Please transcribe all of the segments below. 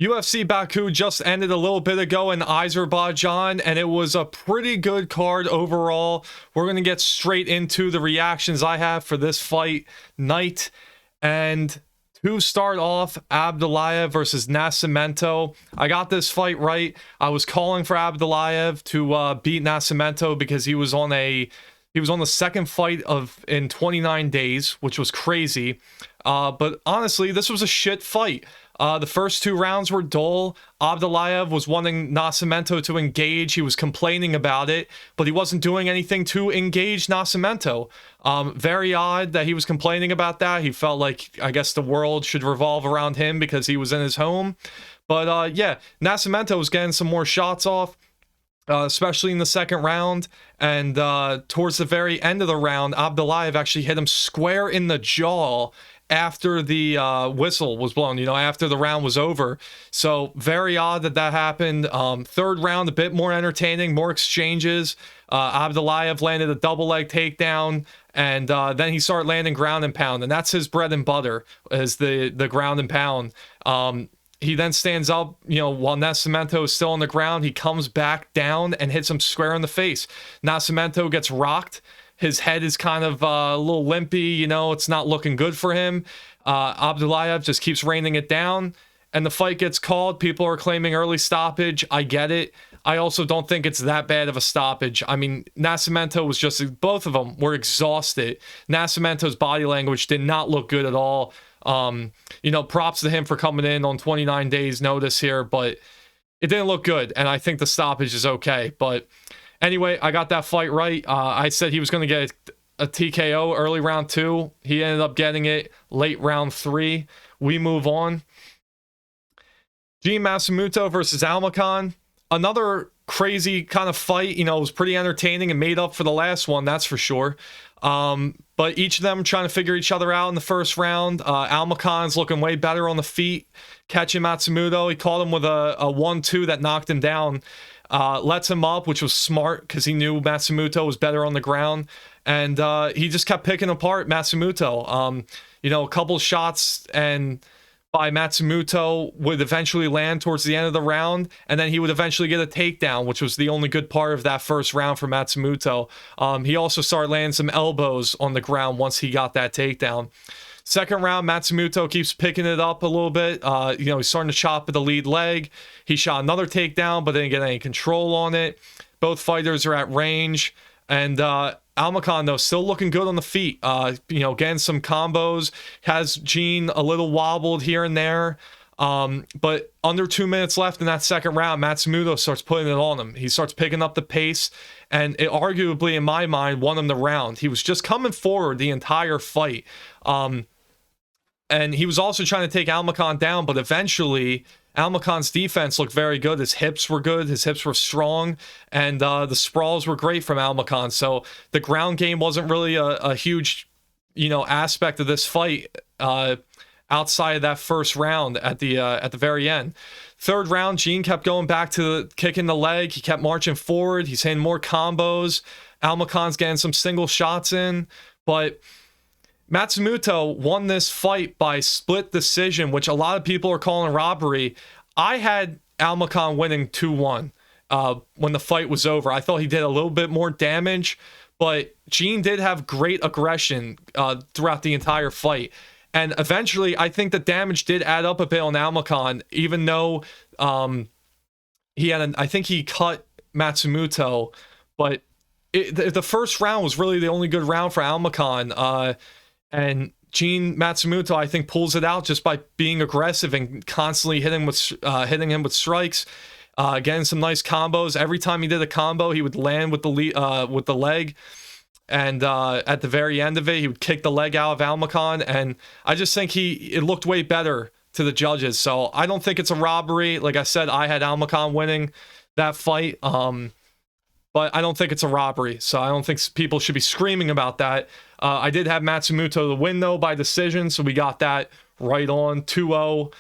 UFC Baku just ended a little bit ago in Azerbaijan, and it was a pretty good card overall. We're going to get straight into the reactions I have for this fight night. And to start off, Abdukkayev versus Nascimento. I got this fight right. I was calling for Abdukkayev to beat Nascimento because he was on the second fight in 29 days, which was crazy. But honestly, this was a shit fight. The first two rounds were dull. Abdukkayev was wanting Nascimento to engage. He was complaining about it, but he wasn't doing anything to engage Nascimento. Very odd that he was complaining about that. He felt like, I guess, the world should revolve around him because he was in his home. But yeah, Nascimento was getting some more shots off. Especially in the second round, and towards the very end of the round, Abdukkayev actually hit him square in the jaw after the whistle was blown, after the round was over. So very odd that happened. Third round, a bit more entertaining, more exchanges. Abdukkayev landed a double leg takedown, and then he started landing ground and pound, and that's his bread and butter, is the ground and pound. He then stands up, while Nascimento is still on the ground. He comes back down and hits him square in the face. Nascimento gets rocked. His head is kind of a little limpy, it's not looking good for him. Abdukkayev just keeps raining it down, and the fight gets called. People are claiming early stoppage. I get it. I also don't think it's that bad of a stoppage. I mean, Nascimento was both of them were exhausted. Nascimento's body language did not look good at all. Props to him for coming in on 29 days notice here, but it didn't look good, and I think the stoppage is okay. But anyway, I got that fight right. I said he was going to get a TKO early round 2. He ended up getting it late round 3. We move on. Matsumoto versus Almakhan. Another crazy kind of fight. It was pretty entertaining and made up for the last one, that's for sure. But each of them trying to figure each other out in the first round. Almakhan's looking way better on the feet, catching Matsumoto. He caught him with a 1-2 that knocked him down. Lets him up, which was smart because he knew Matsumoto was better on the ground. And he just kept picking apart Matsumoto. A couple shots by Matsumoto would eventually land towards the end of the round, and then he would eventually get a takedown, which was the only good part of that first round for Matsumoto. He also started landing some elbows on the ground once he got that takedown. Second round, Matsumoto keeps picking it up a little bit. He's starting to chop at the lead leg. He shot another takedown, but didn't get any control on it. Both fighters are at range, and Almakhan, though, still looking good on the feet. Getting some combos. Has Gene a little wobbled here and there. But under 2 minutes left in that second round, Matsumoto starts putting it on him. He starts picking up the pace, and it arguably, in my mind, won him the round. He was just coming forward the entire fight. And he was also trying to take Almakhan down, but eventually Almakhan's defense looked very good. His hips were good. His hips were strong. And the sprawls were great from Almakhan. So the ground game wasn't really a huge, aspect of this fight outside of that first round at the very end. Third round, Gene kept going back to kicking the leg. He kept marching forward. He's hitting more combos. Almakhan's getting some single shots in. But Matsumoto won this fight by split decision, which a lot of people are calling a robbery. I had Almakhan winning 2-1 when the fight was over. I thought he did a little bit more damage, but Gene did have great aggression throughout the entire fight. And eventually, I think the damage did add up a bit on Almakhan, even though I think he cut Matsumoto, but the first round was really the only good round for Almakhan. And Gene Matsumoto, I think, pulls it out just by being aggressive and constantly hitting him with strikes, getting some nice combos. Every time he did a combo, he would land with the leg, and at the very end of it, he would kick the leg out of Almakhan. And I just think it looked way better to the judges. So I don't think it's a robbery. Like I said, I had Almakhan winning that fight. But I don't think it's a robbery, so I don't think people should be screaming about that. I did have Matsumoto to win, though, by decision, so we got that right on 2-0,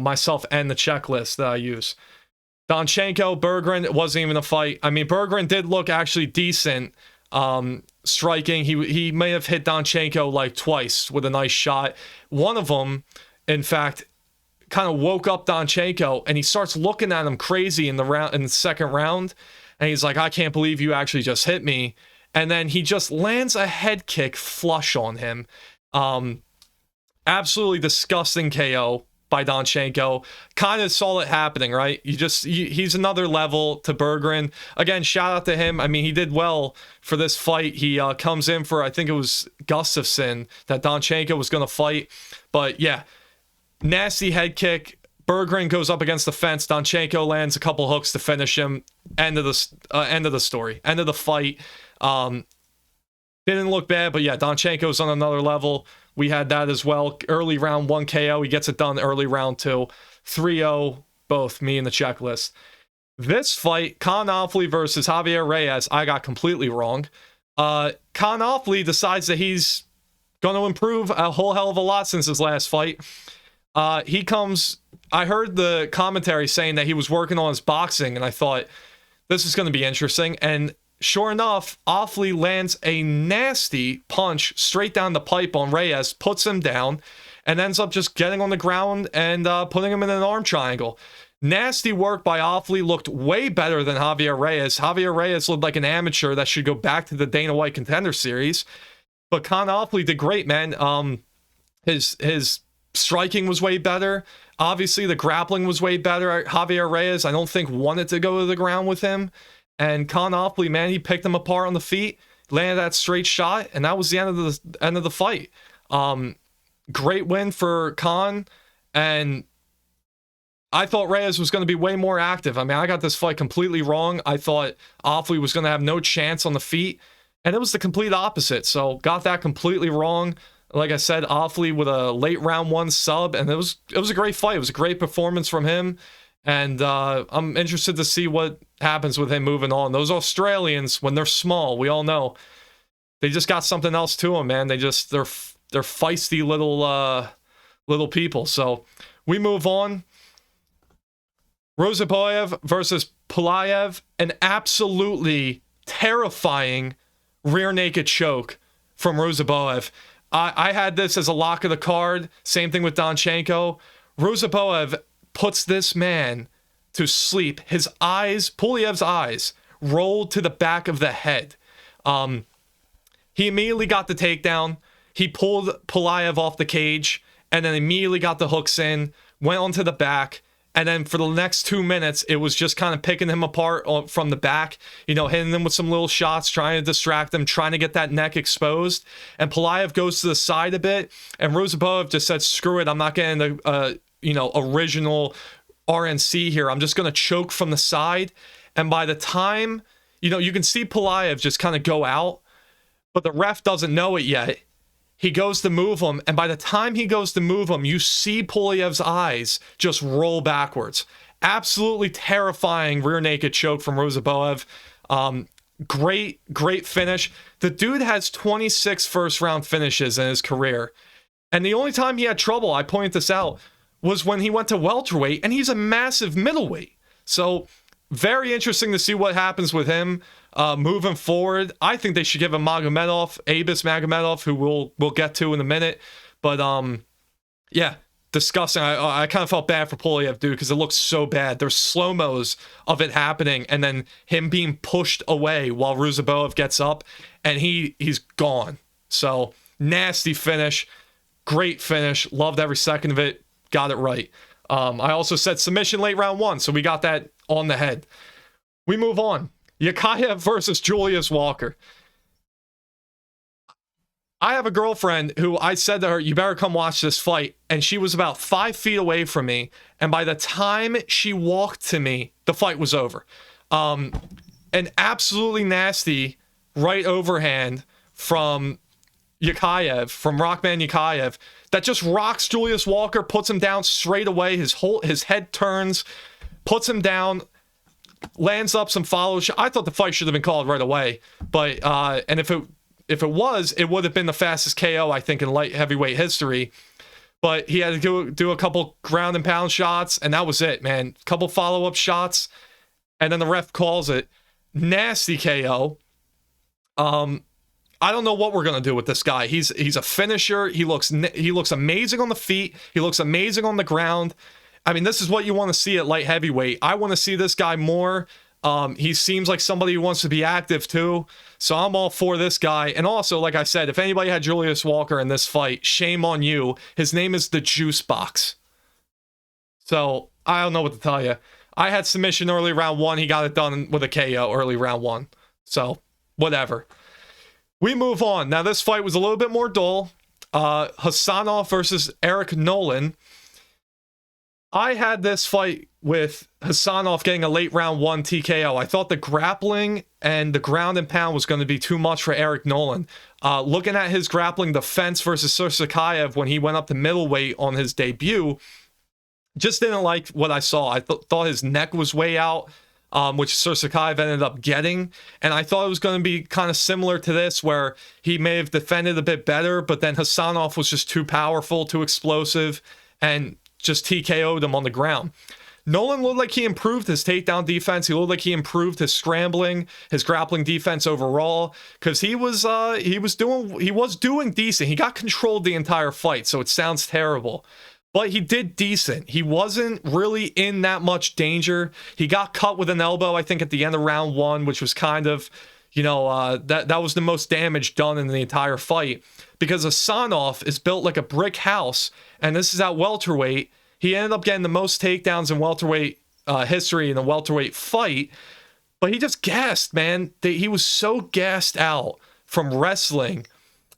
myself and the checklist that I use. Donchenko, Berggren, it wasn't even a fight. I mean, Berggren did look actually decent striking. He may have hit Donchenko like twice with a nice shot. One of them, in fact, kind of woke up Donchenko, and he starts looking at him crazy in the second round, and he's like, I can't believe you actually just hit me. And then he just lands a head kick flush on him. Absolutely disgusting KO by Donchenko. Kind of saw it happening, right? He's another level to Berggren. Again, shout out to him. I mean, he did well for this fight. He comes in for, I think it was Gustafsson that Donchenko was going to fight. But yeah, nasty head kick. Berggren goes up against the fence. Donchenko lands a couple hooks to finish him. End of the story. End of the fight. Didn't look bad, but yeah, Donchenko's on another level. We had that as well. Early round 1 KO. He gets it done early round 2. 3-0, both me and the checklist. This fight, Kaan Ofli versus Javier Reyes, I got completely wrong. Kaan Ofli decides that he's going to improve a whole hell of a lot since his last fight. I heard the commentary saying that he was working on his boxing, and I thought, this is going to be interesting. And sure enough, Ofli lands a nasty punch straight down the pipe on Reyes, puts him down, and ends up just getting on the ground and putting him in an arm triangle. Nasty work by Ofli. Looked way better than Javier Reyes. Javier Reyes looked like an amateur that should go back to the Dana White Contender Series. But Kaan Ofli did great, man. His striking was way better. Obviously, the grappling was way better. Javier Reyes, I don't think, wanted to go to the ground with him. And Kaan Ofli, man, he picked him apart on the feet, landed that straight shot, and that was the end of the fight. Great win for Kaan, and I thought Reyes was going to be way more active. I mean, I got this fight completely wrong. I thought Ofli was going to have no chance on the feet, and it was the complete opposite. So got that completely wrong. Like I said, Ofli with a late round 1 sub, and it was a great fight. It was a great performance from him. And I'm interested to see what happens with him moving on. Those Australians, when they're small, we all know, they just got something else to them, man. They're feisty little people. So we move on. Ruziboev versus Pulyaev, an absolutely terrifying rear naked choke from Ruziboev. I had this as a lock of the card. Same thing with Donchenko. Ruziboev puts this man to sleep. His eyes, Pulyev's eyes, rolled to the back of the head. He immediately got the takedown. He pulled Pulyaev off the cage and then immediately got the hooks in, went onto the back. And then for the next 2 minutes, it was just kind of picking him apart from the back, hitting him with some little shots, trying to distract him, trying to get that neck exposed. And Pulyaev goes to the side a bit, and Ruziboev just said, screw it, I'm not getting the original RNC here. I'm just going to choke from the side. And by the time, you can see Pulyaev just kind of go out, but the ref doesn't know it yet. He goes to move him, and by the time he goes to move him, you see Pulyev's eyes just roll backwards. Absolutely terrifying rear naked choke from Ruziboev. Great finish. The dude has 26 first-round finishes in his career. And the only time he had trouble, I point this out, was when he went to welterweight, and he's a massive middleweight. So very interesting to see what happens with him moving forward. I think they should give him Magomedov, Magomedov, who we'll get to in a minute. But yeah, disgusting. I kind of felt bad for Pulyaev, dude, because it looks so bad. There's slow-mos of it happening, and then him being pushed away while Ruziboev gets up, and he's gone. So nasty finish, great finish. Loved every second of it. Got it right. I also said submission late round 1, so we got that on the head. We move on. Yakhyaev versus Julius Walker. I have a girlfriend who I said to her, you better come watch this fight. And she was about 5 feet away from me. And by the time she walked to me, the fight was over. An absolutely nasty right overhand from Yakhyaev, from Rakhman Yakhyaev, that just rocks Julius Walker, puts him down straight away. His head turns, puts him down, lands up some follows. I thought the fight should have been called right away, but and if it was, it would have been the fastest KO, I think, in light heavyweight history. But he had to do a couple ground and pound shots, and that was it, man. A couple follow-up shots, and then the ref calls it. Nasty KO. I don't know what we're gonna do with this guy. He's a finisher. He looks amazing on the feet. He looks amazing on the ground. I mean, this is what you want to see at light heavyweight. I want to see this guy more. He seems like somebody who wants to be active too. So I'm all for this guy. And also, like I said, if anybody had Julius Walker in this fight, shame on you. His name is the Juice Box. So I don't know what to tell you. I had submission early round 1. He got it done with a KO early round 1. So whatever. We move on. Now, this fight was a little bit more dull. Hasanov versus Eric Nolan. I had this fight with Hasanov getting a late round 1 TKO. I thought the grappling and the ground and pound was going to be too much for Eric Nolan. Looking at his grappling defense versus Yakhyaev when he went up to middleweight on his debut, just didn't like what I saw. I thought his neck was way out, which Yakhyaev ended up getting. And I thought it was going to be kind of similar to this, where he may have defended a bit better, but then Hasanov was just too powerful, too explosive, and just TKO'd him on the ground. Nolan looked like he improved his takedown defense. He looked like he improved his scrambling, his grappling defense overall, because he was doing decent. He got controlled the entire fight, so it sounds terrible. But he did decent. He wasn't really in that much danger. He got cut with an elbow, I think, at the end of round 1, which was kind of, that was the most damage done in the entire fight. Because Hasanov is built like a brick house, and this is at welterweight. He ended up getting the most takedowns in welterweight history in a welterweight fight. But he just gassed, man. He was so gassed out from wrestling.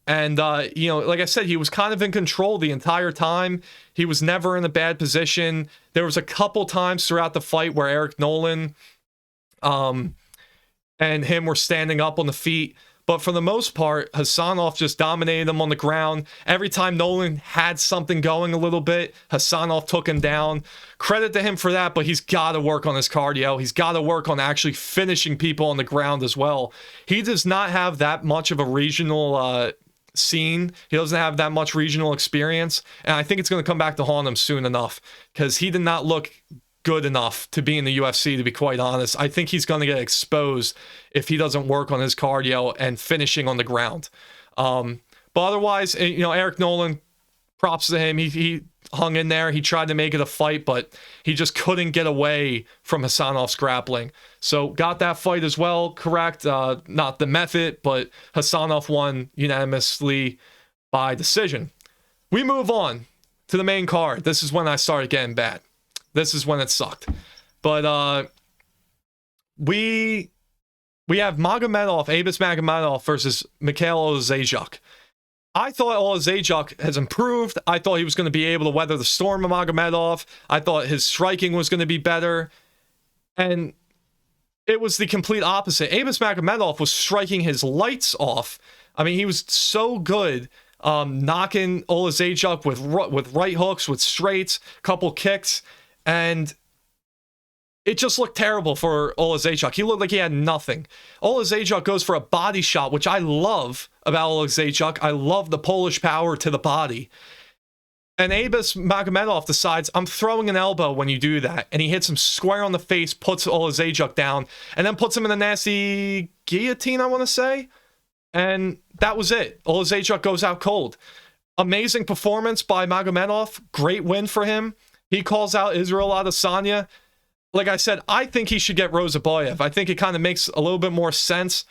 And, like I said, he was kind of in control the entire time. He was never in a bad position. There was a couple times throughout the fight where Eric Nolan and him were standing up on the feet. But for the most part, Hasanov just dominated him on the ground. Every time Nolan had something going a little bit, Hasanov took him down. Credit to him for that, but he's got to work on his cardio. He's got to work on actually finishing people on the ground as well. He does not have that much of a regional scene. He doesn't have that much regional experience. And I think it's going to come back to haunt him soon enough, because he did not look good enough to be in the UFC, to be quite honest. I think he's going to get exposed if he doesn't work on his cardio and finishing on the ground. But otherwise, Eric Nolan, props to him. He hung in there. He tried to make it a fight, but he just couldn't get away from Hasanov's grappling. So got that fight as well, correct. Not the method, but Hasanov won unanimously by decision. We move on to the main card. This is when I started getting bad. This is when it sucked. But we have Magomedov, Abus Magomedov versus Michal Oleksiejczuk. I thought Oleksiejczuk has improved. I thought he was going to be able to weather the storm of Magomedov. I thought his striking was going to be better. And it was the complete opposite. Abus Magomedov was striking his lights off. I mean, he was so good knocking Oleksiejczuk with right hooks, with straights, couple kicks. And it just looked terrible for Oleksiejczuk. He looked like he had nothing. Oleksiejczuk goes for a body shot, which I love about Oleksiejczuk. I love the Polish power to the body. And Abus Magomedov decides, I'm throwing an elbow when you do that. And he hits him square on the face, puts Oleksiejczuk down, and then puts him in a nasty guillotine, I want to say. And that was it. Oleksiejczuk goes out cold. Amazing performance by Magomedov. Great win for him. He calls out Israel Adesanya. Like I said, I think he should get Ruziboev. I think it kind of makes a little bit more sense.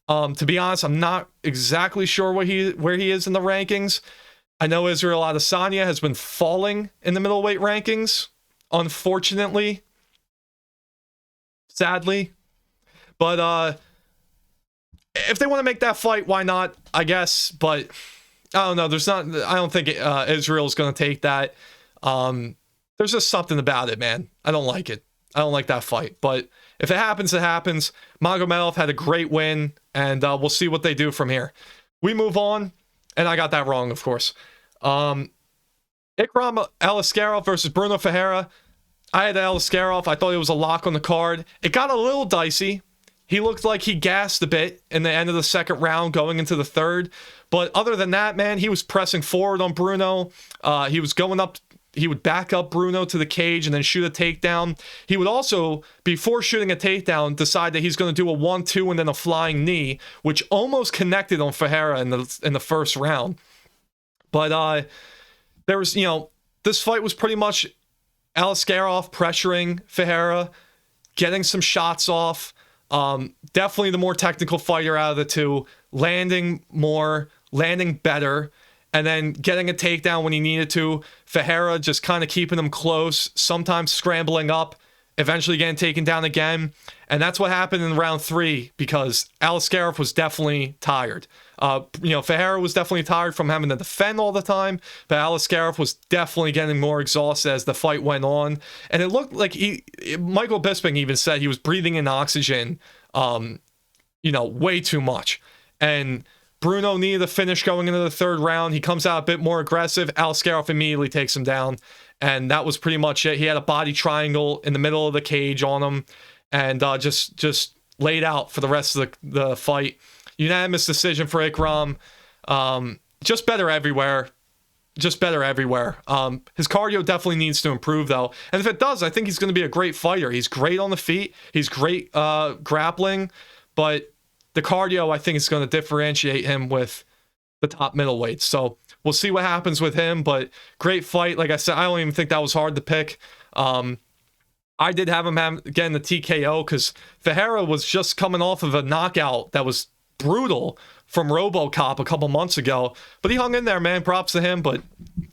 To be honest, I'm not exactly sure where he is in the rankings. I know Israel Adesanya has been falling in the middleweight rankings, unfortunately. Sadly. But if they want to make that fight, why not? I guess. But I don't know. I don't think Israel's going to take that. There's just something about it, man. I don't like it. I don't like that fight. But if it happens, it happens. Magomedov had a great win, and we'll see what they do from here. We move on, and I got that wrong, of course. Ikram Aliskerov versus Bruno Ferreira. I had Aliskerov. I thought it was a lock on the card. It got a little dicey. He looked like he gassed a bit in the end of the second round going into the third. But other than that, man, he was pressing forward on Bruno. He was going up would back up Bruno to the cage and then shoot a takedown. He would also, before shooting a takedown, decide that he's going to do a 1-2 and then a flying knee, which almost connected on Ferreira in the first round. But there was, this fight was pretty much Alaskarov pressuring Ferreira, getting some shots off. Definitely the more technical fighter out of the two, landing more, landing better, and then getting a takedown when he needed to. Ferreira just kind of keeping him close, sometimes scrambling up, eventually getting taken down again. And that's what happened in round 3 because Alaskarov was definitely tired. Ferreira was definitely tired from having to defend all the time, but Alaskarov was definitely getting more exhausted as the fight went on. And it looked like Michael Bisping even said he was breathing in oxygen, way too much. And Bruno needed a finish going into the 3rd round. He comes out a bit more aggressive. Alaskarov immediately takes him down. And that was pretty much it. He had a body triangle in the middle of the cage on him and just laid out for the rest of the fight. Unanimous decision for Ikram. Just better everywhere. His cardio definitely needs to improve, though. And if it does, I think he's going to be a great fighter. He's great on the feet. He's great grappling. But the cardio, I think, is going to differentiate him with the top middleweights. So we'll see what happens with him. But great fight. Like I said, I don't even think that was hard to pick. I did have him getting the TKO because Ferreira was just coming off of a knockout that was brutal from RoboCop a couple months ago. But he hung in there, man. Props to him. But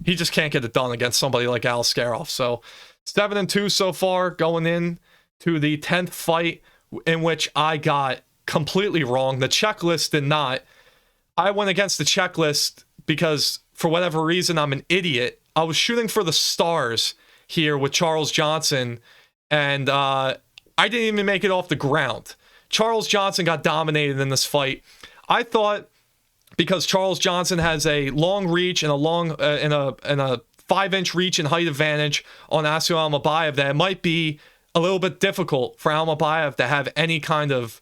he just can't get it done against somebody like Alaskarov. So 7-2 so far going in to the 10th fight in which I got completely wrong. The checklist did not. I went against the checklist because for whatever reason, I'm an idiot. I was shooting for the stars here with Charles Johnson, and I didn't even make it off the ground. Charles Johnson got dominated in this fight. I thought because Charles Johnson has a long reach and a 5-inch reach and height advantage on Asu Almakhan, that it might be a little bit difficult for Almakhan to have any kind of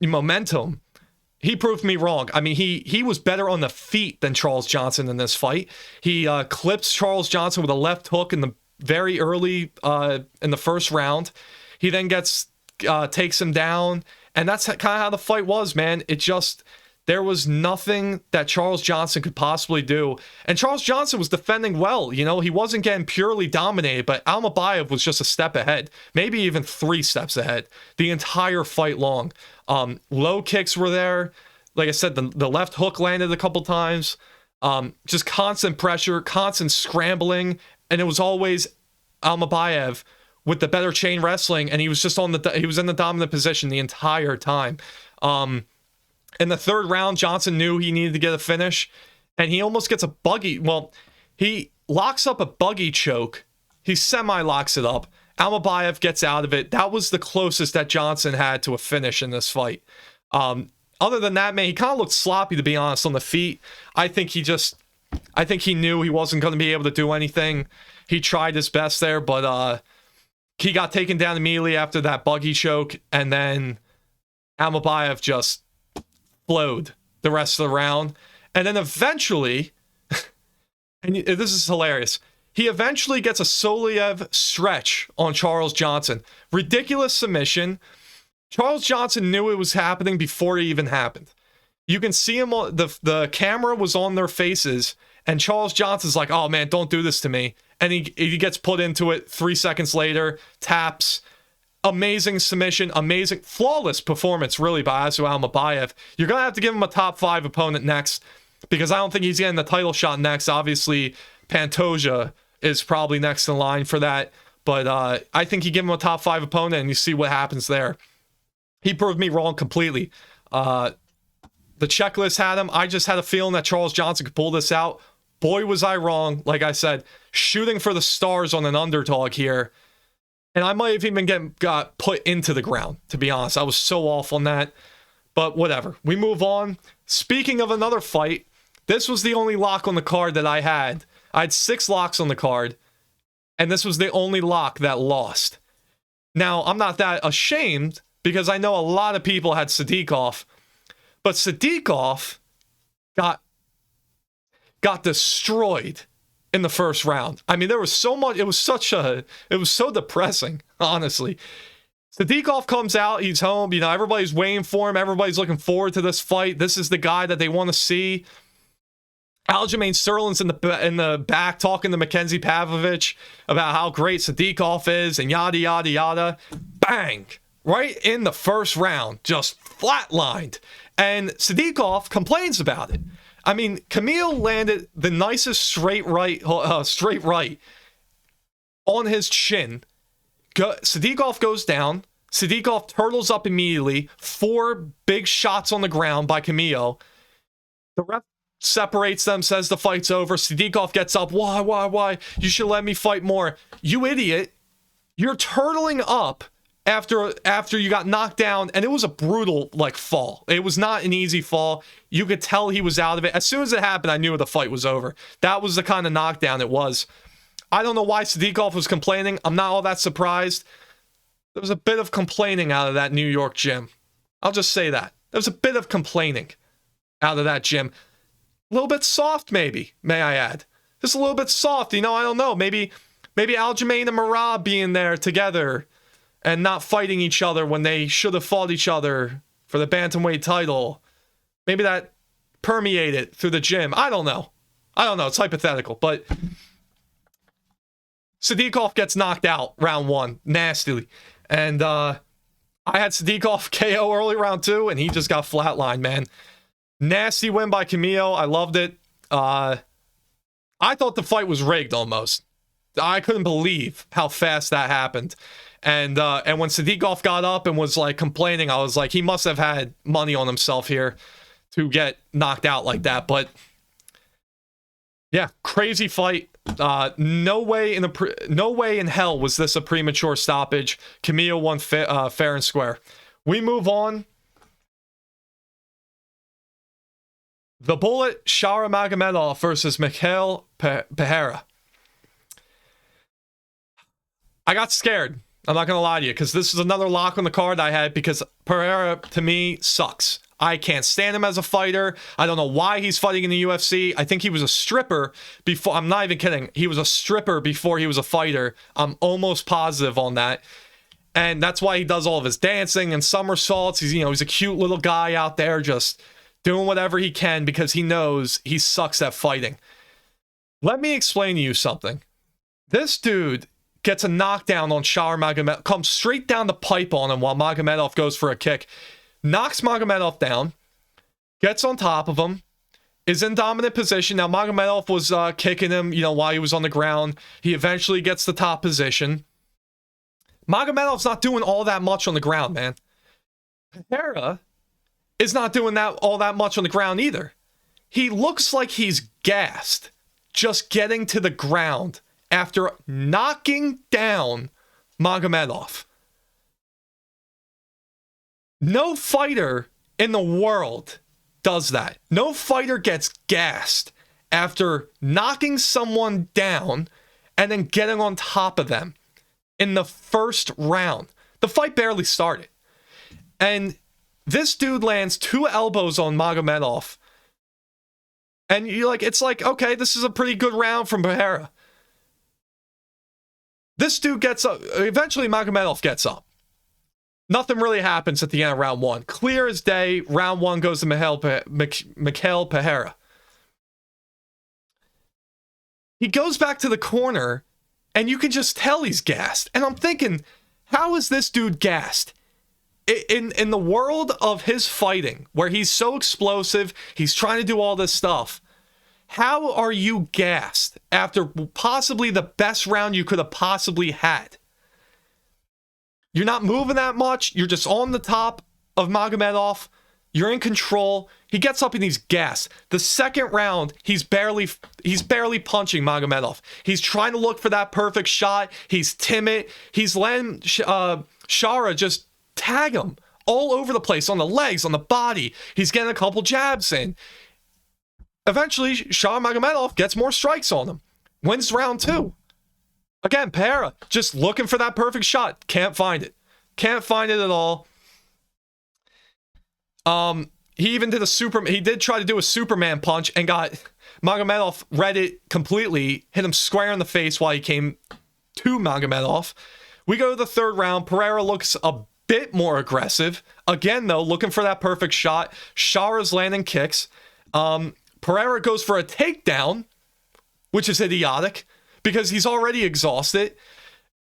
momentum. He proved me wrong. I mean, he was better on the feet than Charles Johnson in this fight. He clips Charles Johnson with a left hook in the very early in the first round. He then takes him down, and that's kind of how the fight was, man. There was nothing that Charles Johnson could possibly do. And Charles Johnson was defending well. He wasn't getting purely dominated, but Almakhan was just a step ahead, maybe even 3 steps ahead the entire fight long. Low kicks were there. Like I said, the left hook landed a couple times. Just constant pressure, constant scrambling. And it was always Almakhan with the better chain wrestling. And he was just he was in the dominant position the entire time. In the 3rd round, Johnson knew he needed to get a finish, and he almost gets a buggy. Well, he locks up a buggy choke. He semi-locks it up. Almakhan gets out of it. That was the closest that Johnson had to a finish in this fight. Other than that, man, he kind of looked sloppy, to be honest, on the feet. I think he knew he wasn't going to be able to do anything. He tried his best there, but he got taken down immediately after that buggy choke, and then Almakhan just flowed the rest of the round. And then eventually, and this is hilarious, he eventually gets a Pulyaev stretch on Charles Johnson. Ridiculous submission. Charles Johnson knew it was happening before it even happened. You can see him, the camera was on their faces, and Charles Johnson's like, oh man, don't do this to me. And he gets put into it 3 seconds later, taps. Amazing submission, amazing, flawless performance, really, by Asu Almakhan. You're going to have to give him a top 5 opponent next, because I don't think he's getting the title shot next. Obviously, Pantoja is probably next in line for that, but I think you give him a top 5 opponent and you see what happens there. He proved me wrong completely. The checklist had him. I just had a feeling that Charles Johnson could pull this out. Boy, was I wrong. Like I said, shooting for the stars on an underdog here. And I might have even got put into the ground, to be honest. I was so off on that. But whatever. We move on. Speaking of another fight, this was the only lock on the card that I had. I had 6 locks on the card, and this was the only lock that lost. Now, I'm not that ashamed, because I know a lot of people had Sadikov. But Sadikov got destroyed in the first round. I mean, there was so much. It was so depressing, honestly. Sadikov comes out. He's home. You know, everybody's waiting for him. Everybody's looking forward to this fight. This is the guy that they want to see. Aljamain Sterling's in the back talking to Mackenzie Pavlovich about how great Sadikov is and yada, yada, yada. Bang! Right in the first round. Just flatlined. And Sadikov complains about it. I mean, Camille landed the nicest straight right on his chin. Sadikov goes down. Sadikov turtles up immediately. 4 big shots on the ground by Camille. The ref separates them, says the fight's over. Sadikov gets up. Why? You should let me fight more. You idiot. You're turtling up after you got knocked down, and it was a brutal, fall. It was not an easy fall. You could tell he was out of it. As soon as it happened, I knew the fight was over. That was the kind of knockdown it was. I don't know why Sadikov was complaining. I'm not all that surprised. There was a bit of complaining out of that New York gym. I'll just say that. There was a bit of complaining out of that gym. A little bit soft, maybe, may I add. Just a little bit soft, I don't know. Maybe Aljamain and Merab being there together and not fighting each other when they should have fought each other for the bantamweight title. Maybe that permeated through the gym. I don't know. It's hypothetical, but Sadikov gets knocked out round 1 nastily. And I had Sadikov KO early round 2, and he just got flatlined, man. Nasty win by Camille. I loved it. I thought the fight was rigged almost. I couldn't believe how fast that happened. And when Sadikov got up and was complaining, I was like, he must have had money on himself here to get knocked out like that. But yeah, crazy fight. No way in hell was this a premature stoppage. Camille won fair and square. We move on. The Bullet, Shara Magomedov versus Michal Pereira. I got scared. I'm not going to lie to you, because this is another lock on the card I had, because Pereira, to me, sucks. I can't stand him as a fighter. I don't know why he's fighting in the UFC. I think he was a stripper before. I'm not even kidding. He was a stripper before he was a fighter. I'm almost positive on that. And that's why he does all of his dancing and somersaults. He's a cute little guy out there just doing whatever he can because he knows he sucks at fighting. Let me explain to you something. This dude gets a knockdown on Shara Magomedov, comes straight down the pipe on him while Magomedov goes for a kick, knocks Magomedov down, gets on top of him, is in dominant position. Now, Magomedov was kicking him, while he was on the ground. He eventually gets the top position. Magomedov's not doing all that much on the ground, man. Pereira is not doing all that much on the ground either. He looks like he's gassed just getting to the ground after knocking down Magomedov. No fighter in the world does that. No fighter gets gassed after knocking someone down and then getting on top of them in the first round. The fight barely started. And this dude lands 2 elbows on Magomedov. And it's like, okay, this is a pretty good round from Pereira. This dude gets up. Eventually, Magomedov gets up. Nothing really happens at the end of round 1. Clear as day, round 1 goes to Michal Pereira. He goes back to the corner, and you can just tell he's gassed. And I'm thinking, how is this dude gassed? In the world of his fighting, where he's so explosive, he's trying to do all this stuff, how are you gassed after possibly the best round you could have possibly had? You're not moving that much. You're just on the top of Magomedov. You're in control. He gets up and he's gassed. The second round, he's barely punching Magomedov. He's trying to look for that perfect shot. He's timid. He's letting Shara just tag him all over the place, on the legs, on the body. He's getting a couple jabs in. Eventually, Shara Magomedov gets more strikes on him. Wins round 2. Again, Pereira just looking for that perfect shot. Can't find it. Can't find it at all. He even did he did try to do a Superman punch and got Magomedov read it completely, hit him square in the face while he came to Magomedov. We go to the third round. Pereira looks a bit more aggressive. Again, though, looking for that perfect shot. Shara's landing kicks. Pereira goes for a takedown, which is idiotic because he's already exhausted.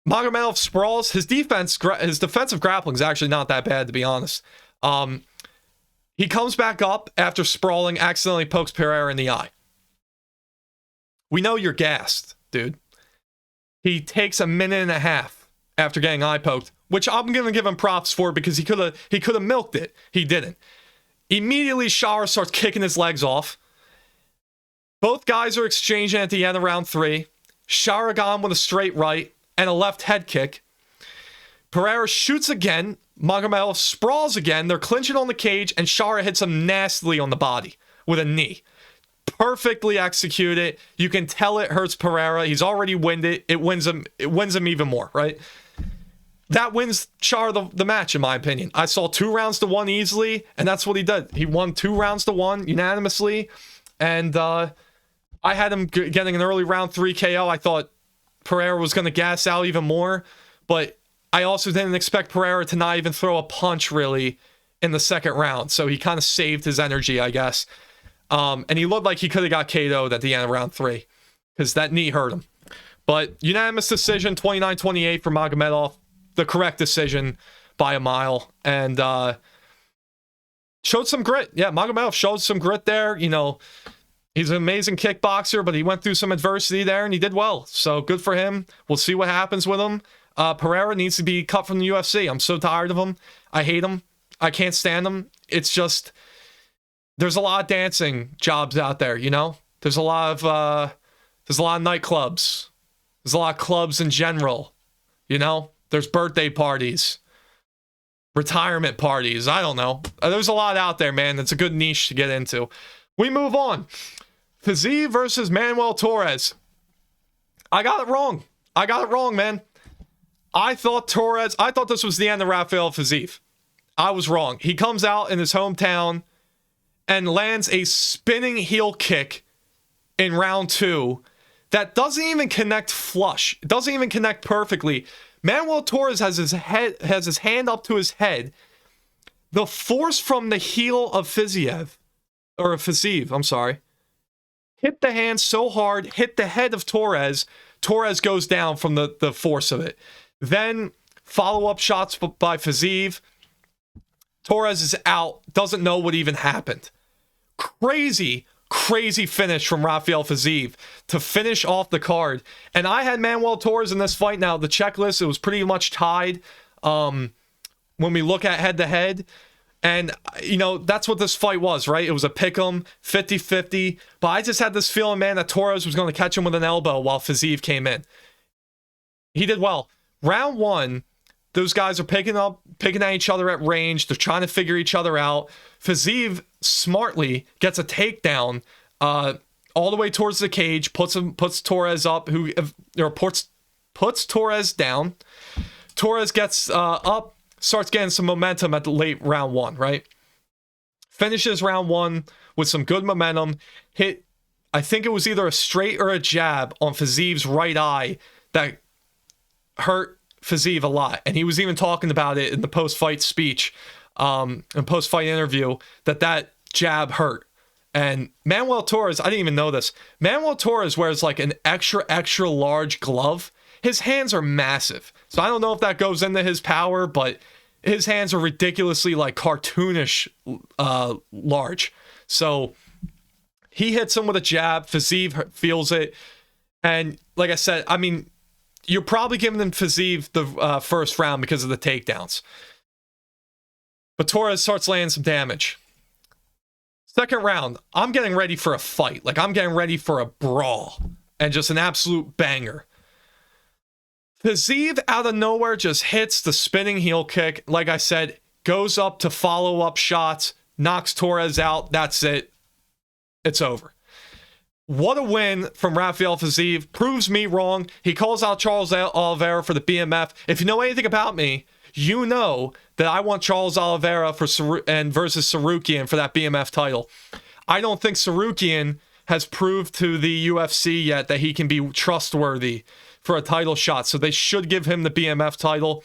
Magomedov sprawls. His defensive grappling is actually not that bad, to be honest. He comes back up after sprawling, accidentally pokes Pereira in the eye. We know you're gassed, dude. He takes a minute and a half after getting eye poked, which I'm going to give him props for because he could have milked it. He didn't. Immediately, Shara starts kicking his legs off. Both guys are exchanging at the end of round 3. Shara got him with a straight right and a left head kick. Pereira shoots again. Magomedov sprawls again. They're clinching on the cage, and Shara hits him nastily on the body with a knee. Perfectly executed. You can tell it hurts Pereira. He's already winded. It wins him even more, right? That wins Shara the match, in my opinion. I saw 2 rounds to 1 easily, and that's what he did. He won 2 rounds to 1 unanimously, and I had him getting an early round 3 KO. I thought Pereira was going to gas out even more, but I also didn't expect Pereira to not even throw a punch, really, in the second round. So he kind of saved his energy, I guess. And he looked like he could have got KO'd at the end of round 3 because that knee hurt him. But unanimous decision, 29-28 for Magomedov. The correct decision by a mile. And showed some grit. Yeah, Magomedov showed some grit there. You know, he's an amazing kickboxer, but he went through some adversity there and he did well. So good for him. We'll see what happens with him. Pereira needs to be cut from the UFC. I'm so tired of him. I hate him. I can't stand him. It's just, there's a lot of dancing jobs out there, you know? There's a lot of nightclubs. There's a lot of clubs in general, you know? There's birthday parties, retirement parties. I don't know. There's a lot out there, man. It's a good niche to get into. We move on. Fiziev versus Manuel Torres. I got it wrong. Man. I thought this was the end of Rafael Fiziev. I was wrong. He comes out in his hometown and lands a spinning heel kick in round 2 that doesn't even connect flush. It doesn't even connect perfectly. Manuel Torres has his hand up to his head. The force from the heel of Fiziev, I'm sorry, hit the hand so hard, hit the head of Torres. Torres goes down from the force of it. Then follow-up shots by Fiziev. Torres is out, doesn't know what even happened. Crazy finish from Rafael Fiziev to finish off the card. And I had Manuel Torres in this fight. Now, the checklist, it was pretty much tied when we look at head-to-head. And, you know, that's what this fight was, right? It was a pick'em, 50-50. But I just had this feeling, man, that Torres was going to catch him with an elbow while Fiziev came in. He did well. Round 1, those guys are picking at each other at range. They're trying to figure each other out. Fiziev smartly gets a takedown all the way towards the cage, puts Torres up, puts Torres down. Torres gets up, starts getting some momentum at the late round 1, right? Finishes round 1 with some good momentum. Hit, I think it was either a straight or a jab on Fiziev's right eye that hurt Fiziev a lot. And he was even talking about it in the post-fight speech, and post-fight interview, that jab hurt. And Manuel Torres, I didn't even know this. Manuel Torres wears like an extra large glove. His hands are massive. So I don't know if that goes into his power, but his hands are ridiculously like cartoonish large. So he hits him with a jab. Fiziev feels it. And like I said, I mean, you're probably giving him Fiziev the first round because of the takedowns. But Torres starts laying some damage. Second round, I'm getting ready for a fight. Like, I'm getting ready for a brawl. And just an absolute banger. Fiziev out of nowhere just hits the spinning heel kick. Like I said, goes up to follow-up shots. Knocks Torres out. That's it. It's over. What a win from Rafael Fiziev. Proves me wrong. He calls out Charles Oliveira for the BMF. If you know anything about me, you know that I want Charles Oliveira versus Sarukian for that BMF title. I don't think Sarukian has proved to the UFC yet that he can be trustworthy for a title shot. So they should give him the BMF title.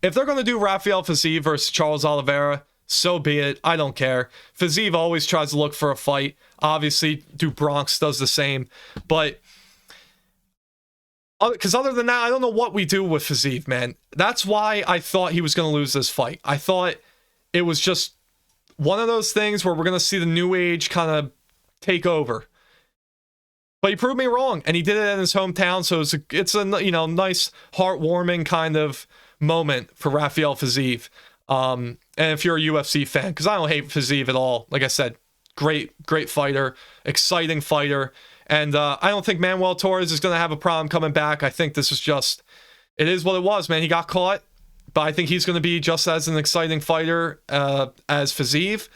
If they're going to do Rafael Fiziev versus Charles Oliveira, so be it. I don't care. Fiziev always tries to look for a fight. Obviously, Bronx does the same. But because other than that, I don't know what we do with Fiziev, man. That's why I thought he was going to lose this fight. I thought it was just one of those things where we're going to see the new age kind of take over. But he proved me wrong, and he did it in his hometown, so it's a nice, heartwarming kind of moment for Rafael Fiziev. And if you're a UFC fan, because I don't hate Fiziev at all. Like I said, great fighter, exciting fighter. And I don't think Manuel Torres is going to have a problem coming back. I think this is just, it is what it was, man. He got caught, but I think he's going to be just as an exciting fighter as Fiziev.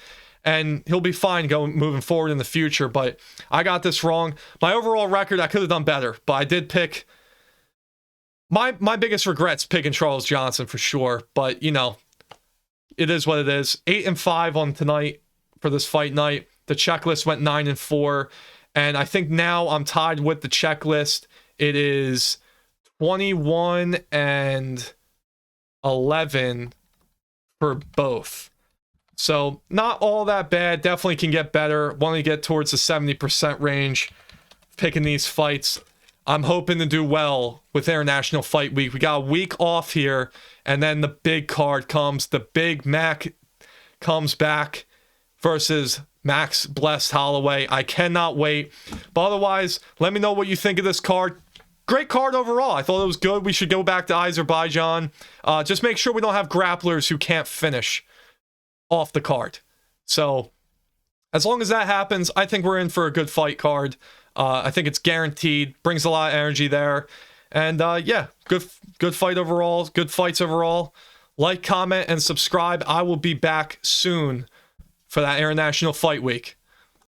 And he'll be fine moving forward in the future. But I got this wrong. My overall record, I could have done better. But I did pick... My biggest regret's picking Charles Johnson for sure. But, it is what it is. 8-5 on tonight for this fight night. The checklist went 9-4. And I think now I'm tied with the checklist. It is 21-11 for both. So not all that bad. Definitely can get better. Want to get towards the 70% range picking these fights. I'm hoping to do well with International Fight Week. We got a week off here, and then the big card comes. The Big Mac comes back versus Max Blessed Holloway. I cannot wait. But otherwise, let me know what you think of this card. Great card overall. I thought it was good. We should go back to Azerbaijan. Just make sure we don't have grapplers who can't finish off the card. So as long as that happens, I think we're in for a good fight card. I think it's guaranteed. Brings a lot of energy there. And yeah, good fight overall. Good fights overall. Like, comment, and subscribe. I will be back soon for that International Fight Week.